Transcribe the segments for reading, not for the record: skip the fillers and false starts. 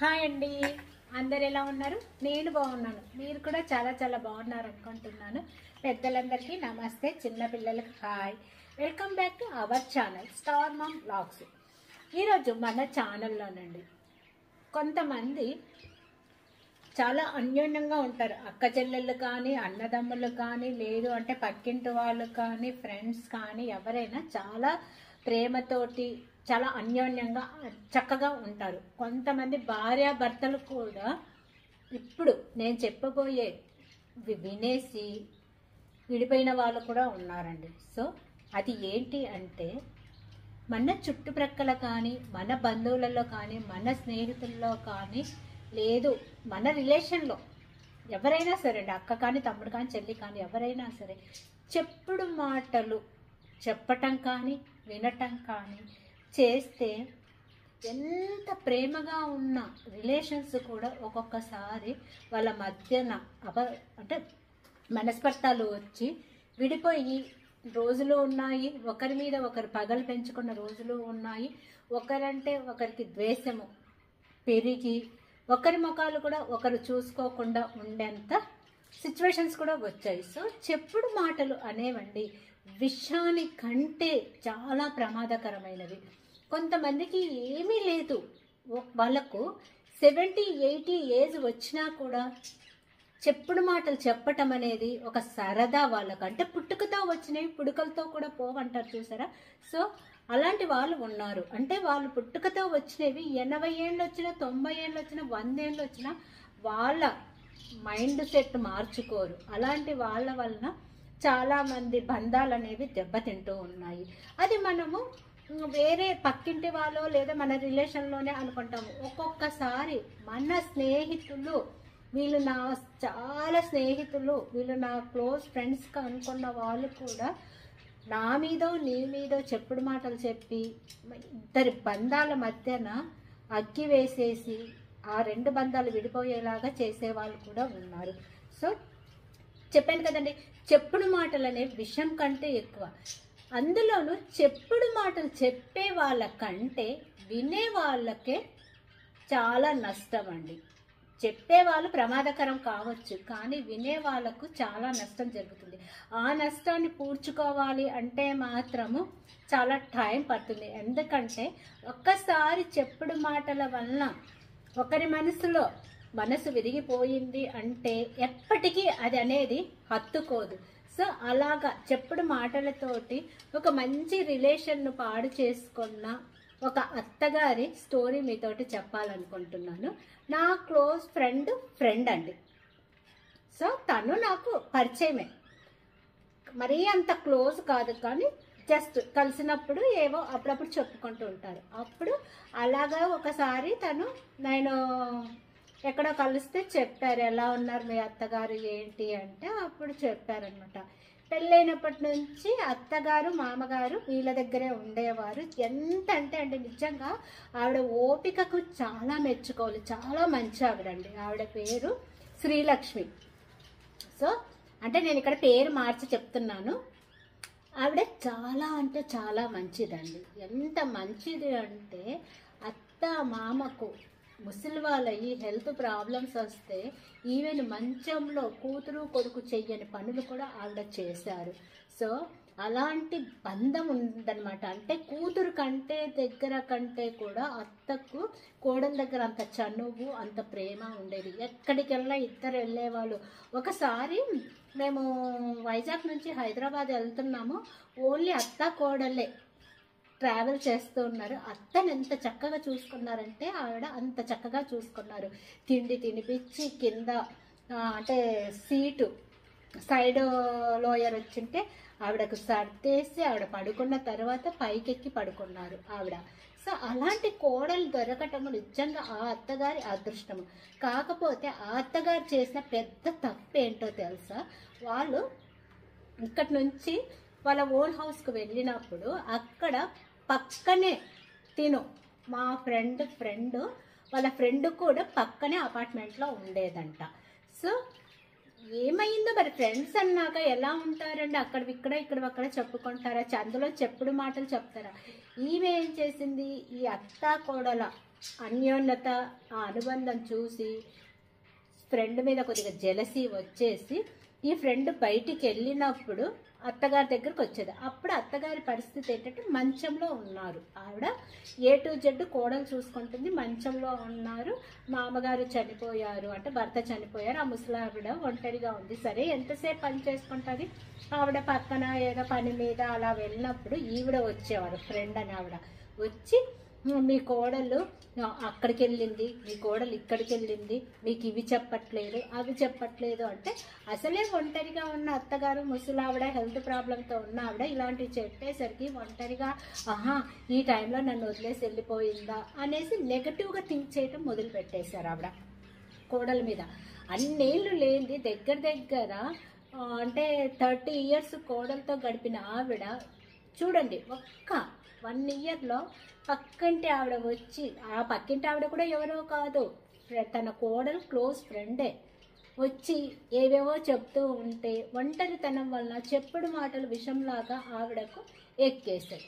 Hi అండి, అందరు ఎలా ఉన్నారు? నేను బాగున్నాను, మీరు కూడా చాలా చాలా బాగున్నారు అనుకుంటున్నాను. పెద్దలందరికీ నమస్తే, చిన్నపిల్లలకి hi. Welcome back to our channel star ma'am vlogs. ఈరోజు మన ఛానల్లోనండి కొంతమంది చాలా అన్యోన్యంగా ఉంటారు. అక్క చెల్లెళ్ళు కానీ, అన్నదమ్ములు కానీ, లేదు అంటే పక్కింటి వాళ్ళు కానీ, ఫ్రెండ్స్ కానీ, ఎవరైనా చాలా ప్రేమతోటి చాలా అన్యోన్యంగా చక్కగా ఉంటారు. కొంతమంది భార్యాభర్తలు కూడా ఇప్పుడు నేను చెప్పబోయే వినేసి విడిపోయిన వాళ్ళు కూడా ఉన్నారండి. సో అది ఏంటి అంటే, మన చుట్టుప్రక్కల కానీ, మన బంధువులలో కానీ, మన స్నేహితుల్లో కానీ, లేదు మన రిలేషన్లో ఎవరైనా సరే అండి, అక్క కానీ, తమ్ముడు కానీ, చెల్లి కానీ, ఎవరైనా సరే చెప్పుడు మాటలు చెప్పటం కానీ, వినటం కానీ చేస్తే ఎంత ప్రేమగా ఉన్న రిలేషన్స్ కూడా ఒక్కొక్కసారి వాళ్ళ మధ్యన అంటే మనస్పర్ధాలు వచ్చి విడిపోయి రోజులు ఉన్నాయి. ఒకరి మీద ఒకరు పగలు పెంచుకున్న రోజులు ఉన్నాయి. ఒకరంటే ఒకరికి ద్వేషము పెరిగి ఒకరి ముఖాలు కూడా ఒకరు చూసుకోకుండా ఉండేంత సిచ్యువేషన్స్ కూడా వచ్చాయి. సో చెప్పుడు మాటలు అనేవండి విషయానికంటే చాలా ప్రమాదకరమైనవి. కొంతమందికి ఏమీ లేదు, వాళ్ళకు 70-80 ఏజ్ వచ్చినా కూడా చెప్పుడు మాటలు చెప్పటం అనేది ఒక సరదా వాళ్ళకు. అంటే పుట్టుకతో వచ్చినవి పుడుకలతో కూడా పోవంటారు చూసారా. సో అలాంటి వాళ్ళు ఉన్నారు. అంటే వాళ్ళు పుట్టుకతో వచ్చినవి 80 ఏళ్ళు వచ్చినా, 90 ఏళ్ళు వచ్చినా, 100 ఏళ్ళు వచ్చినా వాళ్ళ మైండ్ సెట్ మార్చుకోరు. అలాంటి వాళ్ళ వలన చాలామంది బంధాలు అనేవి దెబ్బతింటూ ఉన్నాయి. అది మనము వేరే పక్కింటి వాళ్ళు లేదా మన రిలేషన్లోనే అనుకుంటాము. ఒక్కొక్కసారి మన స్నేహితులు, వీళ్ళు నా చాలా స్నేహితులు, వీళ్ళు నా క్లోజ్ ఫ్రెండ్స్ అనుకున్న వాళ్ళు కూడా నా మీదో నీ మీదో చెప్పుడు మాటలు చెప్పి ఇద్దరి బంధాల మధ్యన అగ్గి వేసేసి ఆ రెండు బంధాలు విడిపోయేలాగా చేసేవాళ్ళు కూడా ఉన్నారు. సో చెప్పాను కదండి, చెప్పుడు మాటలు అనేవి విషం కంటే ఎక్కువ. అందులోనూ చెప్పుడు మాటలు చెప్పే వాళ్ళకంటే వినే వాళ్ళకే చాలా నష్టం అండి. చెప్పేవాళ్ళు ప్రమాదకరం కావచ్చు, కానీ వినే వాళ్ళకు చాలా నష్టం జరుగుతుంది. ఆ నష్టాన్ని పూడ్చుకోవాలి అంటే మాత్రము చాలా టైం పడుతుంది. ఎందుకంటే ఒక్కసారి చెప్పుడు మాటల వలన ఒకరి మనసు విరిగిపోయింది అంటే ఎప్పటికీ అది అనేది హత్తుకోదు. సో అలాగా చెప్పుడు మాటలతోటి ఒక మంచి రిలేషన్ను పాడు చేసుకున్న ఒక అత్తగారి స్టోరీ మీతోటి చెప్పాలనుకుంటున్నాను. నా క్లోజ్ ఫ్రెండ్ అండి. సో తను నాకు పరిచయమే, మరీ అంత క్లోజ్ కాదు, కానీ జస్ట్ కలిసినప్పుడు ఏవో అప్పుడప్పుడు చెప్పుకుంటూ ఉంటారు. అప్పుడు అలాగా ఒకసారి నేను ఎక్కడో కలిస్తే చెప్పారు, ఎలా ఉన్నారు మీ అత్తగారు ఏంటి అంటే, అప్పుడు చెప్పారనమాట. పెళ్ళైనప్పటి నుంచి అత్తగారు మామగారు వీళ్ళ దగ్గరే ఉండేవారు. ఎంత అంటే నిజంగా ఆవిడ ఓపికకు చాలా మెచ్చుకోవాలి. చాలా మంచి ఆవిడండి. ఆవిడ పేరు శ్రీలక్ష్మి. సో అంటే నేను ఇక్కడ పేరు మార్చి చెప్తున్నాను. ఆవిడ చాలా అంటే చాలా మంచిదండి. ఎంత మంచిది అంటే అత్త మామకు ముసలి వాళ్ళయి హెల్త్ ప్రాబ్లమ్స్ వస్తే ఈవెన్ మంచంలో కూతురు కొడుకు చెయ్యని పనులు కూడా ఆవిడ చేశారు. సో అలాంటి బంధం ఉందన్నమాట. అంటే కూతురు కంటే దగ్గర కంటే కూడా అత్తకు కోడల దగ్గర అంత చనువు, అంత ప్రేమ ఉండేది. ఎక్కడికి వెళ్ళినా ఇద్దరు వెళ్ళేవాళ్ళు. ఒకసారి మేము వైజాగ్ నుంచి హైదరాబాద్ వెళ్తున్నాము. ఓన్లీ అత్త కోడలే ట్రావెల్ చేస్తూ ఉన్నారు. అత్తని ఎంత చక్కగా చూసుకున్నారంటే ఆవిడ అంత చక్కగా చూసుకున్నారు. తిండి తినిపించి కింద అంటే సీటు సైడ్ లోయర్ వచ్చింటే ఆవిడకు సర్దేసి ఆవిడ పడుకున్న తర్వాత పైకెక్కి పడుకున్నారు ఆవిడ. సో అలాంటి కోడలు దొరకటము నిజంగా ఆ అత్తగారి అదృష్టము. కాకపోతే ఆ అత్తగారు చేసిన పెద్ద తప్పు ఏంటో తెలుసా? వాళ్ళు ఇక్కడి నుంచి వాళ్ళ ఓన్ హౌస్కి వెళ్ళినప్పుడు అక్కడ పక్కనే మా ఫ్రెండ్ వాళ్ళ ఫ్రెండ్ కూడా పక్కనే అపార్ట్మెంట్లో ఉండేదంట. సో ఏమైందో మరి, ఫ్రెండ్స్ అన్నాక ఎలా ఉంటారండి, ఇక్కడ చెప్పుకుంటారా, అందులో చెప్పుడు మాటలు చెప్తారా? ఈమె ఏం చేసింది, ఈ అత్త కోడల అన్యోన్యత ఆ అనుబంధం చూసి ఫ్రెండ్ మీద కొద్దిగా జెలసీ వచ్చేసి ఈ ఫ్రెండ్ బయటికి వెళ్ళినప్పుడు అత్తగారి దగ్గరకు వచ్చేది. అప్పుడు అత్తగారి పరిస్థితి ఏంటంటే మంచంలో ఉన్నారు. ఆవిడ A to Z కోడలు చూసుకుంటుంది, మంచంలో ఉన్నారు. మామగారు చనిపోయారు, అంటే భర్త చనిపోయారు. ఆ ముసలావిడ ఒంటరిగా ఉంది. సరే ఎంతసేపు పని చేసుకుంటుంది, ఆవిడ పక్కన ఏదో పని మీద అలా వెళ్ళినప్పుడు ఈవిడ వచ్చేవారు, ఫ్రెండ్ అని ఆవిడ వచ్చి, మీ కోడలు అక్కడికి వెళ్ళింది, మీ కోడలు ఇక్కడికి వెళ్ళింది, మీకు ఇవి చెప్పట్లేదు అవి చెప్పట్లేదు అంటే, అసలే ఒంటరిగా ఉన్న అత్తగారు ముసలావిడ హెల్త్ ప్రాబ్లంతో ఉన్న ఆవిడ ఇలాంటివి చెప్పేసరికి ఒంటరిగా ఈ టైంలో నన్ను వదిలేసి వెళ్ళిపోయిందా అనేసి నెగటివ్గా థింక్ చేయటం మొదలు పెట్టేశారు ఆవిడ కోడల మీద. అన్నేళ్ళు లేని దగ్గర అంటే 30 years కోడలతో గడిపిన ఆవిడ చూడండి, ఒక్క 1 yearలో పక్కింటి ఆవిడ వచ్చి, ఆ పక్కింటి ఆవిడ కూడా ఎవరో కాదు, తన కోడలు క్లోజ్ ఫ్రెండే, వచ్చి ఏవేవో చెప్తూ ఉంటే ఒంటరితనం వలన చెప్పుడు మాటలు విషంలాగా ఆవిడకు ఎక్కేశాయి.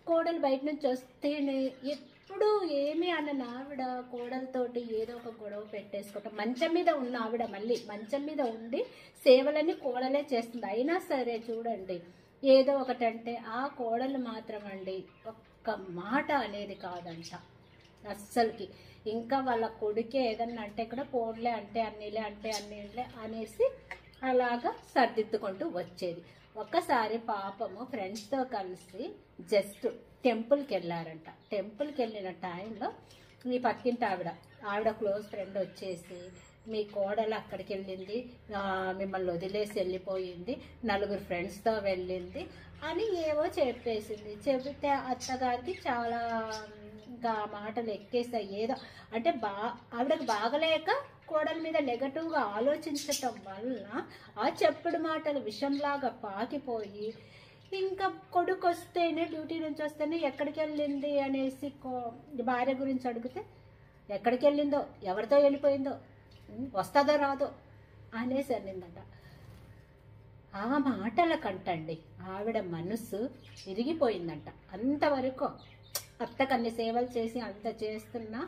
కోడలు బయట నుంచి వస్తేనే ఎప్పుడు ఏమీ అన్న ఆవిడ కోడలతోటి ఏదో ఒక గొడవ పెట్టేసుకోవటం. మంచం మీద ఉన్న ఆవిడ మళ్ళీ మంచం మీద ఉండి సేవలన్నీ కోడలే చేస్తుంది. అయినా సరే చూడండి, ఏదో ఒకటంటే ఆ కోడలు మాత్రం అండి ఒక్క మాట అనేది కాదంట అస్సలకి. ఇంకా వాళ్ళ కొడుకే ఏదన్నా అంటే కూడా పోన్లే అంటే అన్నీలే అనేసి అలాగా సర్దిద్దుకుంటూ వచ్చేది. ఒక్కసారి పాపము ఫ్రెండ్స్తో కలిసి జస్ట్ టెంపుల్కి వెళ్ళారంట. టెంపుల్కి వెళ్ళిన టైంలో ఈ పక్కింటి ఆవిడ క్లోజ్ ఫ్రెండ్ వచ్చేసి, మీ కోడలు అక్కడికి వెళ్ళింది, మిమ్మల్ని వదిలేసి వెళ్ళిపోయింది, 4 ఫ్రెండ్స్తో వెళ్ళింది అని ఏవో చెప్పేసింది. చెబితే అత్తగారికి చాలా ఇంకా మాటలు ఎక్కేసాయి. ఏదో అంటే ఆవిడకి బాగలేక కోడల మీద నెగటివ్గా ఆలోచించటం వలన ఆ చెప్పుడు మాటలు విషంలాగా పాకిపోయి, ఇంకా కొడుకు వస్తేనే డ్యూటీ నుంచి వస్తేనే ఎక్కడికి వెళ్ళింది అనేసి భార్య గురించి అడిగితే, ఎక్కడికి వెళ్ళిందో, ఎవరితో వెళ్ళిపోయిందో, వస్తుందో రాదో అనేసి అనిందట. ఆ మాటల కంటండి ఆవిడ మనసు విరిగిపోయిందంట. అంతవరకు అత్తకన్ని సేవలు చేసి అంత చేస్తున్నా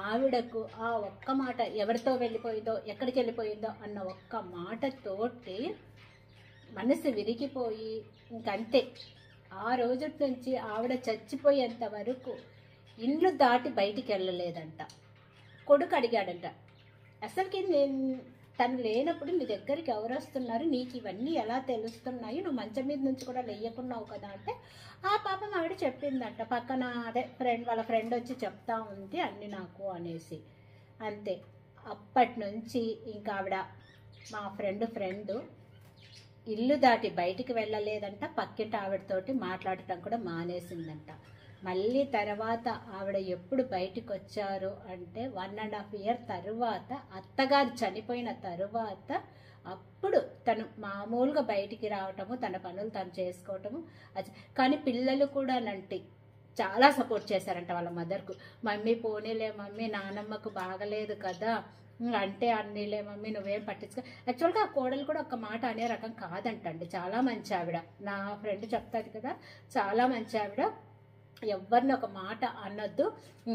ఆవిడకు ఆ ఒక్క మాట, ఎవరితో వెళ్ళిపోయిందో ఎక్కడికి వెళ్ళిపోయిందో అన్న ఒక్క మాటతోటి మనసు విరిగిపోయి ఇంకంతే. ఆ రోజు నుంచి ఆవిడ చచ్చిపోయేంత వరకు ఇండ్లు దాటి బయటికి వెళ్ళలేదంట. కొడుకు అడిగాడంట, అసలుకి తను లేనప్పుడు నీ దగ్గరికి ఎవరు వస్తున్నారు, నీకు ఇవన్నీ ఎలా తెలుస్తున్నాయి, నువ్వు మంచం మీద నుంచి కూడా లేయకున్నావు కదా అంటే, ఆ పాపం ఆవిడ చెప్పిందంట, పక్కన వాళ్ళ ఫ్రెండ్ వచ్చి చెప్తా ఉంది అన్ని నాకు అనేసి. అంతే. అప్పటి నుంచి ఇంకా ఆవిడ మా ఫ్రెండ్ ఇల్లు దాటి బయటికి వెళ్ళలేదంట. పక్కింటి ఆవిడతోటి మాట్లాడటం కూడా మానేసిందంట. మళ్ళీ తర్వాత ఆవిడ ఎప్పుడు బయటికి వచ్చారు అంటే 1.5 year తర్వాత, అత్తగారు చనిపోయిన తరువాత అప్పుడు తను మామూలుగా బయటికి రావటము, తన పనులు తను చేసుకోవటము. కానీ పిల్లలు కూడా చాలా సపోర్ట్ చేశారంట వాళ్ళ మదర్కు. మమ్మీ పోనీలే మమ్మీ, నానమ్మకు బాగలేదు కదా అంటే అన్నీలే మమ్మీ, నువ్వేం పట్టించుకో. యాక్చువల్గా ఆ కోడలు కూడా ఒక మాట అనే రకం కాదంటండి, చాలా మంచి ఆవిడ. నా ఫ్రెండ్ చెప్తాది కదా, చాలా మంచి ఆవిడ, ఎవరిని ఒక మాట అనొద్దు,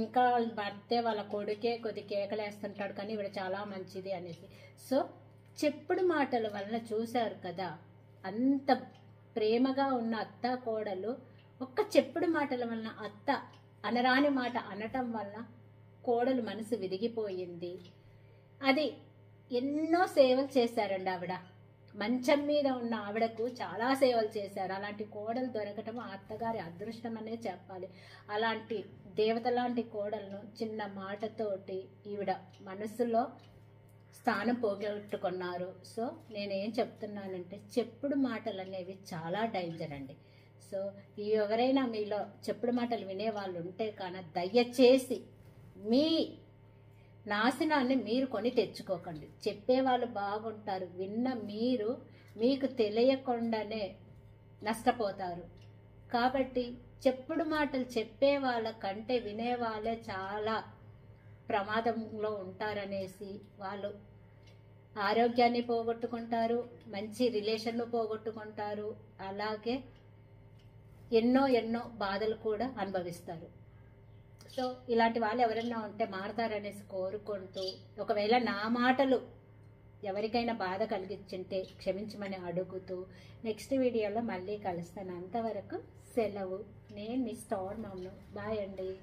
ఇంకా భర్తే వాళ్ళ కొడుకే కొద్ది కేకలేస్తుంటాడు కానీ ఇవిడ చాలా మంచిది అనేసి. సో చెప్పుడు మాటల వలన చూశారు కదా, అంత ప్రేమగా ఉన్న అత్త కోడలు ఒక్క చెప్పుడు మాటల వలన, అత్త అనరాని మాట అనటం వలన కోడలు మనసు విరిగిపోయింది. అది ఎన్నో సేవలు చేశారండి ఆవిడ. మంచం మీద ఉన్న ఆవిడకు చాలా సేవలు చేశారు. అలాంటి కోడలు దొరకటం ఆ అత్తగారి అదృష్టం అనే చెప్పాలి. అలాంటి దేవత లాంటి కోడలను చిన్న మాటతోటి ఈవిడ మనసులో స్థానం పోగొట్టుకున్నారు. సో నేనేం చెప్తున్నానంటే, చెప్పుడు మాటలు అనేవి చాలా డేంజర్ అండి. సో ఎవరైనా మీలో చెప్పుడు మాటలు వినేవాళ్ళు ఉంటే కానీ దయచేసి మీ నాశనాన్ని మీరు కొని తెచ్చుకోకండి. చెప్పేవాళ్ళు బాగుంటారు, విన్న మీకు తెలియకుండానే నష్టపోతారు. కాబట్టి చెప్పుడు మాటలు చెప్పే వాళ్ళ కంటే వినేవాళ్ళే చాలా ప్రమాదంలో ఉంటారనేసి వాళ్ళు ఆరోగ్యాన్ని పోగొట్టుకుంటారు, మంచి రిలేషన్ను పోగొట్టుకుంటారు, అలాగే ఎన్నో బాధలు కూడా అనుభవిస్తారు. సో ఇలాంటి వాళ్ళు ఎవరైనా ఉంటే మారతారనేసి కోరుకుంటూ, ఒకవేళ నా మాటలు ఎవరికైనా బాధ కలిగించుంటే క్షమించమని అడుగుతూ నెక్స్ట్ వీడియోలో మళ్ళీ కలుస్తాను. అంతవరకు సెలవు. నేను మీ స్టార్ మామ్ను. బాయ్ అండి.